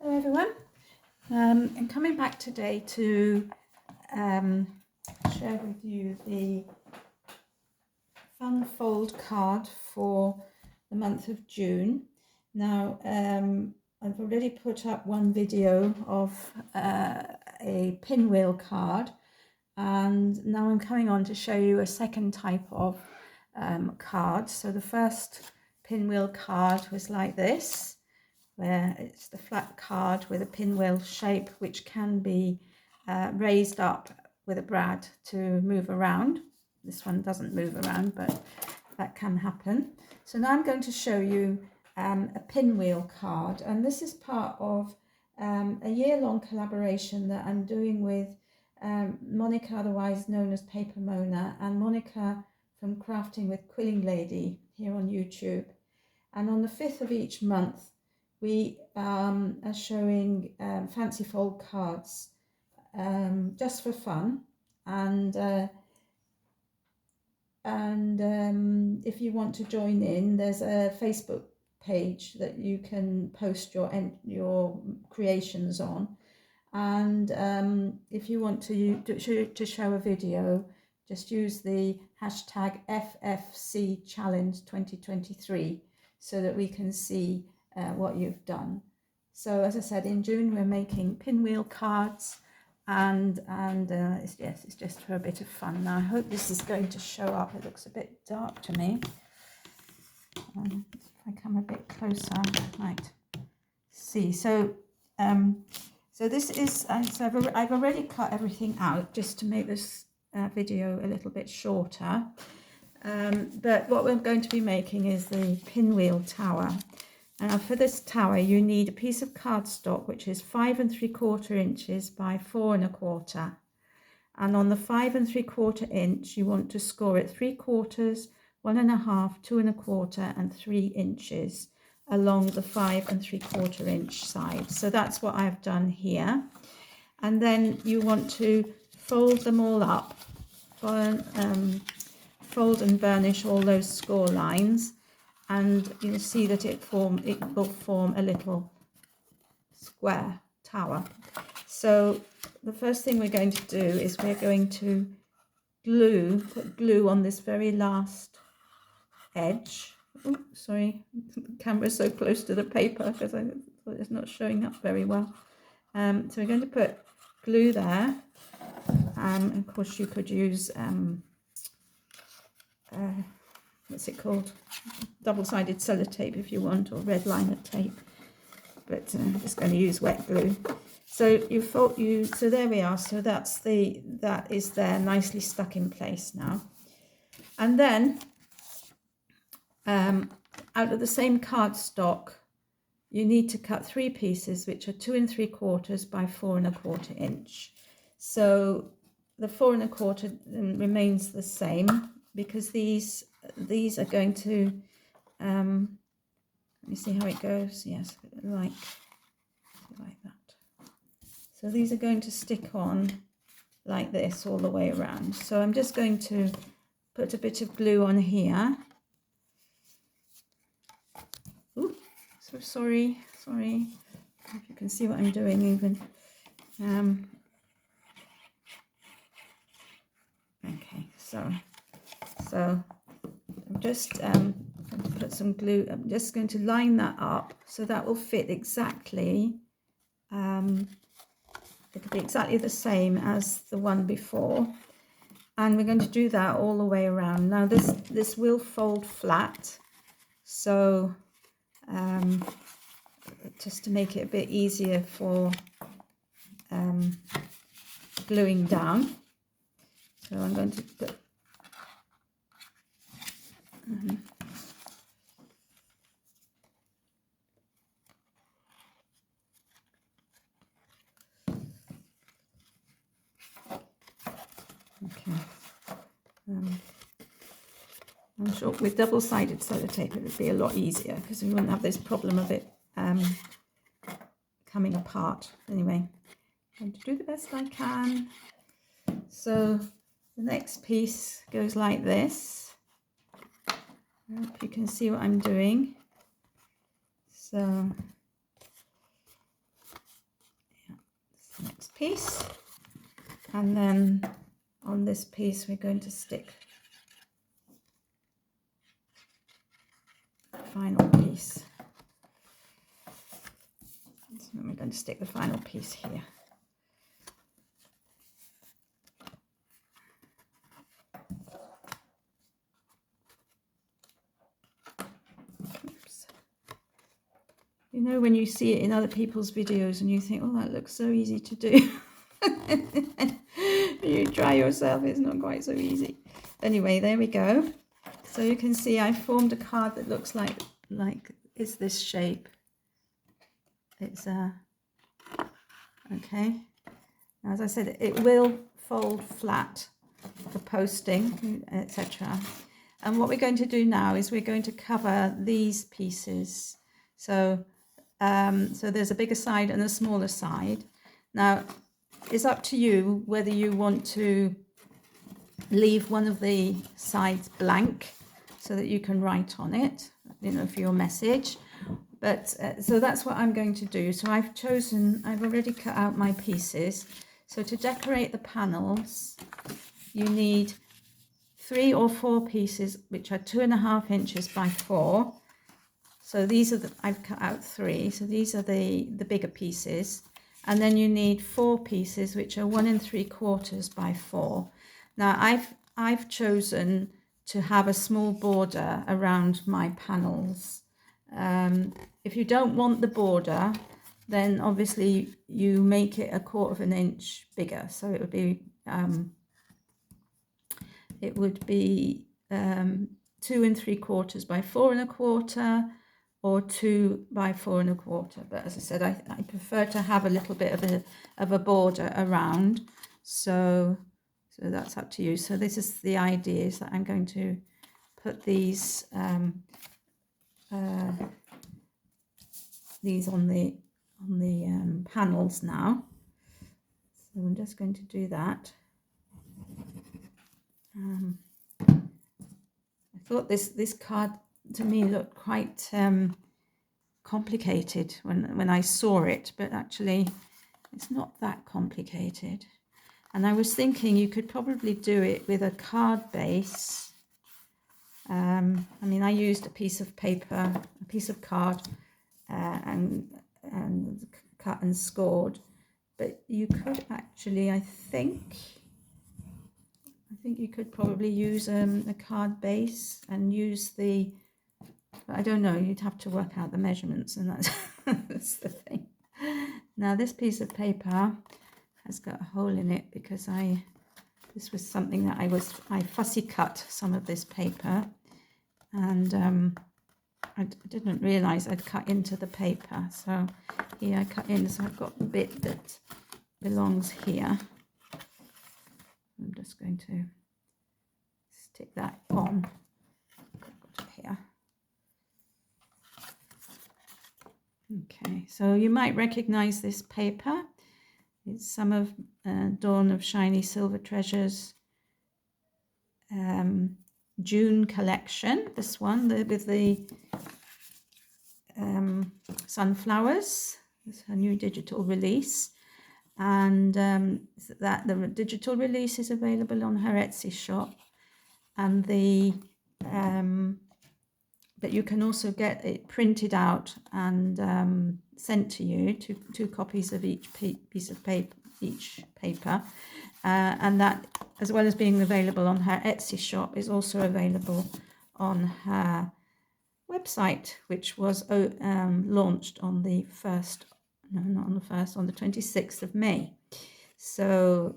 Hello everyone, I'm coming back today to share with you the fun fold card for the month of June. Now I've already put up one video of a pinwheel card, and now I'm coming on to show you a second type of card. So the first pinwheel card was like this, where it's the flat card with a pinwheel shape which can be raised up with a brad to move around. This one doesn't move around, but that can happen. So now I'm going to show you a pinwheel card, and this is part of a year-long collaboration that I'm doing with Monika, otherwise known as paperMona, and Monika from Crafting with Quilling Lady here on YouTube. And on the 5th of each month, we are showing fancy fold cards just for fun, and if you want to join in, there's a Facebook page that you can post your creations on, and if you want to show a video, just use the hashtag FFC Challenge 2023 so that we can see what you've done. So as I said, in June we're making pinwheel cards, and it's just for a bit of fun. Now I hope this is going to show up. It looks a bit dark to me. If I come a bit closer, I might see. So this is, so I've already cut everything out just to make this video a little bit shorter. But what we're going to be making is the Pinwheel Tower. Now for this tower you need a piece of cardstock which is 5 3/4 inches by 4 1/4, and on the 5 3/4 inch you want to score it 3/4, 1 1/2, 2 1/4 and 3 inches along the 5 3/4 inch side. So that's what I've done here, and then you want to fold them all up, fold and burnish all those score lines, and you'll see that it will form a little square tower. So the first thing we're going to do is we're going to put glue on this very last edge. Oh, sorry, the camera's so close to the paper because I thought it's not showing up very well. So we're going to put glue there. Of course you could use what's it called, double-sided sellotape if you want, or red liner tape, but I'm just going to use wet glue. So so there we are. So that is there, nicely stuck in place now. And then out of the same cardstock you need to cut 3 pieces which are 2 3/4 by 4 1/4 inch. So the 4 1/4 remains the same, because these are going to let me see how it goes. Yes, like that. So these are going to stick on like this all the way around. So I'm just going to put a bit of glue on here. Ooh, so sorry if you can see what I'm doing even. Okay, so I'm just going to put some glue. I'm just going to line that up so that will fit exactly. It'll be exactly the same as the one before, and we're going to do that all the way around. Now this will fold flat, so just to make it a bit easier for gluing down. So I'm going to put okay. I'm sure with double-sided sellotape it would be a lot easier, because we wouldn't have this problem of it coming apart. Anyway, I'm going to do the best I can. So the next piece goes like this. I hope you can see what I'm doing. So piece, and then on this piece we're going to stick the final piece. So we're going to stick the final piece here. Oops. You know, when you see it in other people's videos and you think, oh, that looks so easy to do. You try yourself, it's not quite so easy. Anyway, there we go. So you can see I formed a card that looks like it's this shape. It's okay. Now, as I said, it will fold flat for posting, etc. And what we're going to do now is we're going to cover these pieces. So so there's a bigger side and a smaller side. Now, it's up to you whether you want to leave one of the sides blank so that you can write on it, you know, for your message. But so that's what I'm going to do. So I've already cut out my pieces. So to decorate the panels, you need 3 or 4 pieces, which are 2.5 inches by 4. So these are I've cut out 3. So these are the bigger pieces. And then you need 4 pieces, which are 1 3/4 by 4. Now I've chosen to have a small border around my panels. If you don't want the border, then obviously you make it 1/4 inch bigger. So it would be 2 3/4 by 4 1/4, or 2 by 4 1/4. But as I said, I prefer to have a little bit of a border around. So that's up to you. So this is the idea, is that I'm going to put these on the panels now. So I'm just going to do that. I thought this card to me looked quite complicated when I saw it, but actually it's not that complicated. And I was thinking you could probably do it with a card base. I mean, I used a piece of paper, a piece of card, and cut and scored. But you could actually, I think you could probably use a card base and use the, I don't know, you'd have to work out the measurements, and that's the thing. Now this piece of paper has got a hole in it because this was something that I fussy cut some of this paper, and I didn't realize I'd cut into the paper. So here I cut in, so I've got the bit that belongs here. I'm just going to stick that on. Got it here. Okay, so you might recognize this paper. It's some of Dawn of Shiny Silver Treasures June collection. This one with the sunflowers. It's her new digital release, and that the digital release is available on her Etsy shop, and but you can also get it printed out and sent to you, two copies of each piece of paper, and that, as well as being available on her Etsy shop, is also available on her website, which was launched on the 26th of May. So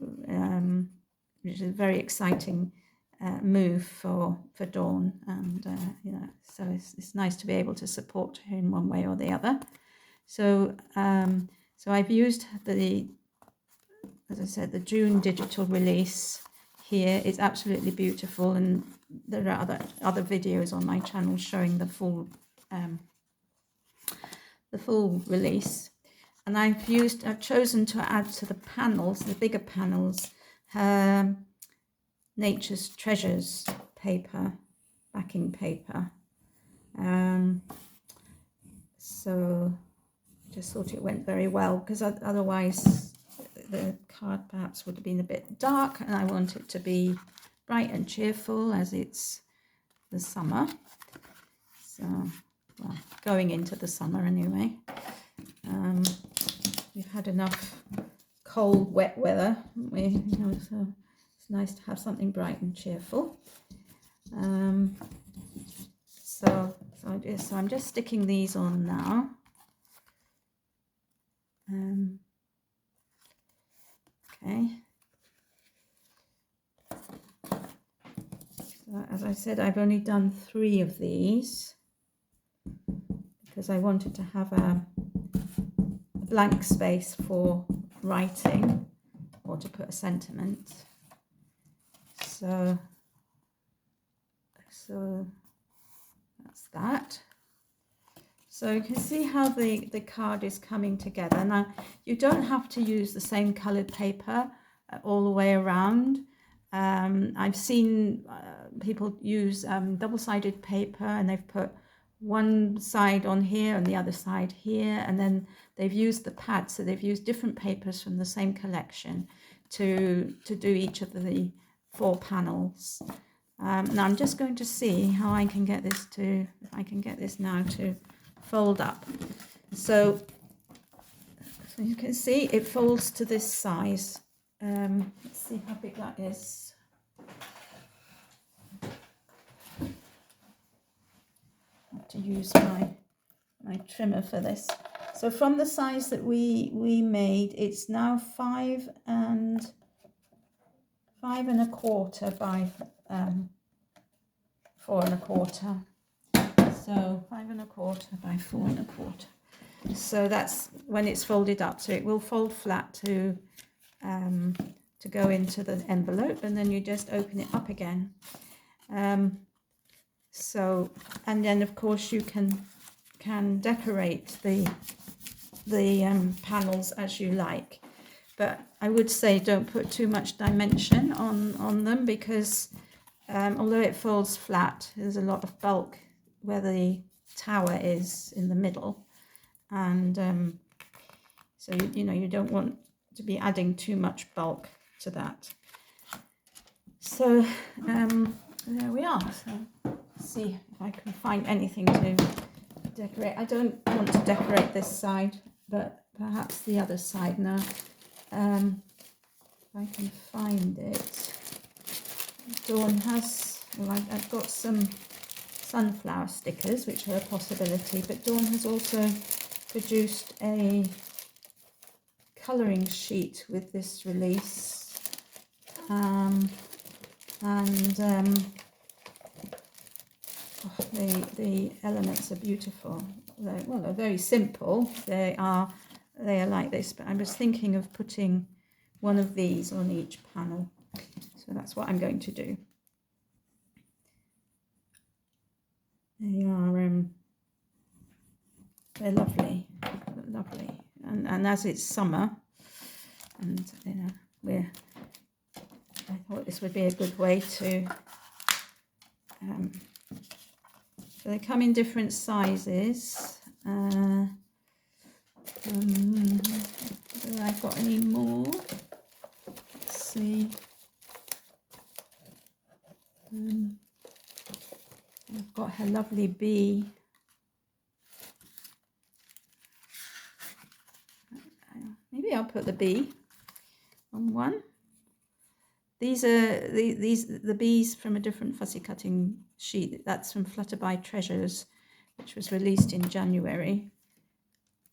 which is a very exciting move for Dawn, and you know, so it's nice to be able to support her in one way or the other. So so I've used as I said, the June digital release here. Is absolutely beautiful, and there are other videos on my channel showing the full release. And I've chosen to add to the panels, the bigger panels, Nature's Treasures paper, backing paper. So I just thought it went very well, because otherwise the card perhaps would have been a bit dark, and I want it to be bright and cheerful as it's the summer. So, well, going into the summer anyway. We've had enough cold, wet weather, haven't we? You know, so it's nice to have something bright and cheerful. So I'm just sticking these on now. Okay. So as I said, I've only done 3 of these because I wanted to have a blank space for writing or to put a sentiment. So that's that. So you can see how the card is coming together. Now, you don't have to use the same coloured paper all the way around. I've seen people use double-sided paper, and they've put one side on here and the other side here, and then they've used the pad, so they've used different papers from the same collection to do each of the 4 panels. Now I'm just going to see how I can get this to, if I can get this now to fold up. So you can see it folds to this size. Let's see how big that is. I have to use my trimmer for this. So from the size that we made, it's now 5 1/4 by 4 1/4. So 5 1/4 by 4 1/4. So that's when it's folded up. So it will fold flat to go into the envelope, and then you just open it up again. So, and then of course you can decorate the panels as you like, but I would say don't put too much dimension on them, because although it folds flat, there's a lot of bulk where the tower is in the middle, and so you know, you don't want to be adding too much bulk to that. So there we are. So let's see if I can find anything to decorate. I don't want to decorate this side, but perhaps the other side now. If I can find it. Dawn has, well, I've got some sunflower stickers, which are a possibility, but Dawn has also produced a colouring sheet with this release, the elements are beautiful. They're very simple. They are like this, but I was thinking of putting one of these on each panel, so that's what I'm going to do. They are they're lovely, and as it's summer, and you know, I thought this would be a good way to. So they come in different sizes. Whether I've got any more? Let's see. I've got her lovely bee. Maybe I'll put the bee on one. These are the bees from a different fussy cutting sheet. That's from Flutterby Treasures, which was released in January.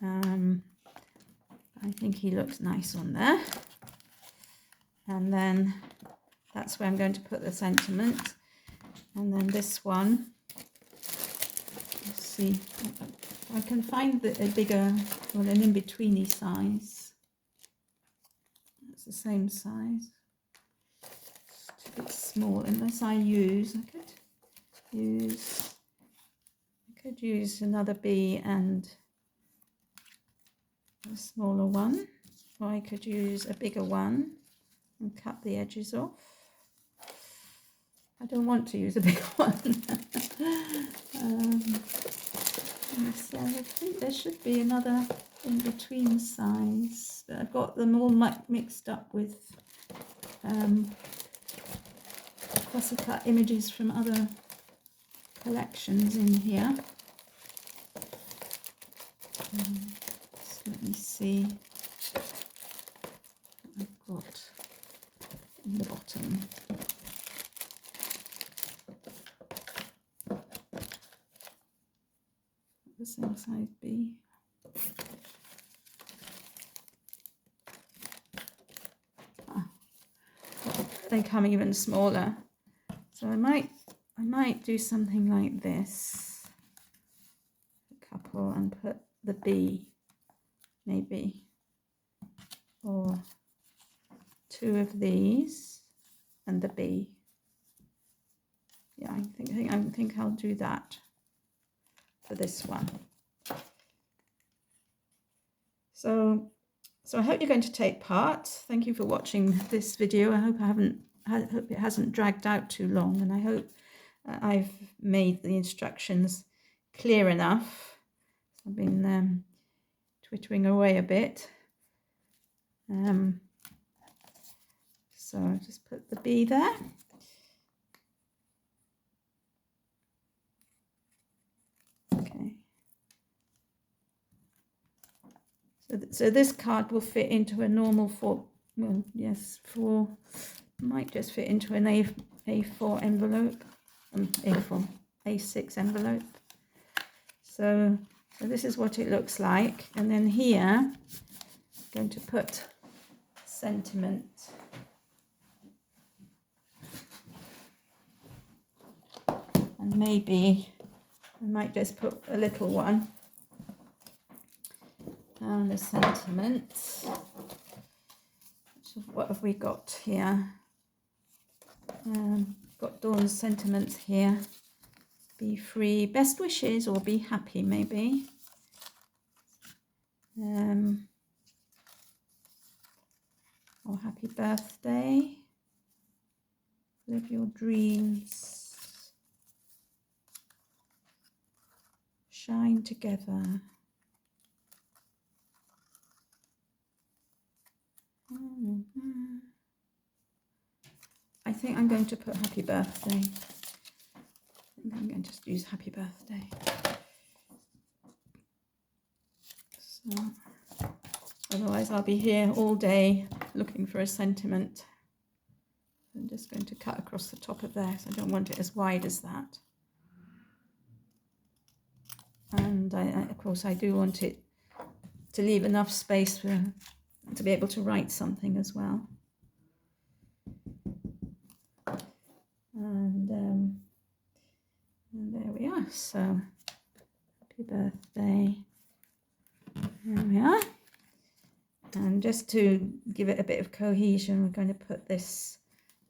I think he looks nice on there. And then that's where I'm going to put the sentiment. And then this one, let's see if I can find a bigger, well, an in-betweeny size. It's the same size. It's a bit small, unless I could use another bee and a smaller one, or I could use a bigger one and cut the edges off. I don't want to use a bigger one. So I think there should be another in between size. But I've got them all mixed up with fussy cut images from other collections in here. So let me see what I've got in the bottom. The same size B. They come even smaller, so I might do something like this, a couple, and put the B maybe, or two of these and the B. Yeah, I think I'll do that for this one. So I hope you're going to take part. Thank you for watching this video. I hope it hasn't dragged out too long, and I hope I've made the instructions clear enough. I've been twittering away a bit. So I'll just put the B there. Okay. So this card will fit into a normal might just fit into an A4 envelope, A6 envelope. So this is what it looks like, and then here I'm going to put sentiment. And maybe I might just put a little one. And the sentiment. So what have we got here? Got Dawn's sentiments here. Be free, best wishes, or be happy maybe. Or happy birthday. Live your dreams. Shine together. I think I'm going to put happy birthday. I think I'm going to just use happy birthday. So, otherwise I'll be here all day looking for a sentiment. I'm just going to cut across the top of there, so I don't want it as wide as that. And of course I do want it to leave enough space to be able to write something as well. And there we are. So happy birthday. There we are. And just to give it a bit of cohesion, we're going to put this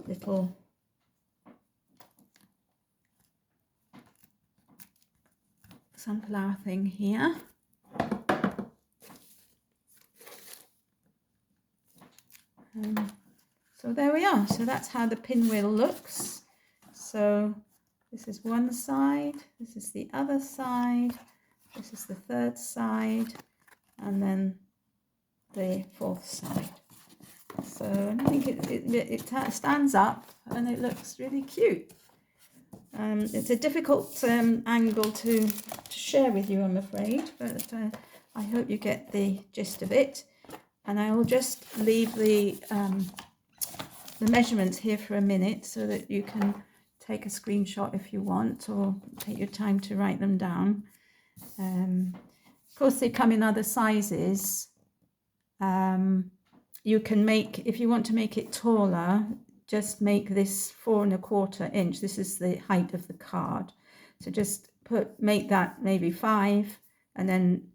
little sunflower thing here. So there we are. So that's how the pinwheel looks. So this is one side, this is the other side, this is the third side, and then the fourth side. So I think it stands up and it looks really cute. It's a difficult angle to share with you, I'm afraid, but I hope you get the gist of it. And I will just leave the measurements here for a minute so that you can take a screenshot if you want, or take your time to write them down. Of course, they come in other sizes. You can make, if you want to make it taller, just make this 4 1/4 inch. This is the height of the card. So just make that maybe 5, and then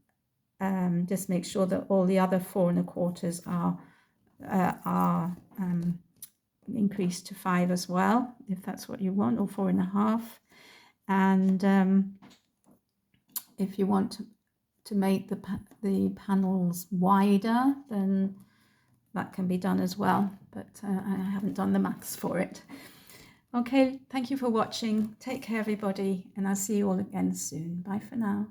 just make sure that all the other 4 1/4 are increased to 5 as well, if that's what you want, or 4 1/2. And if you want to make the panels wider, then that can be done as well, but I haven't done the maths for it. Okay, thank you for watching. Take care, everybody, and I'll see you all again soon. Bye for now.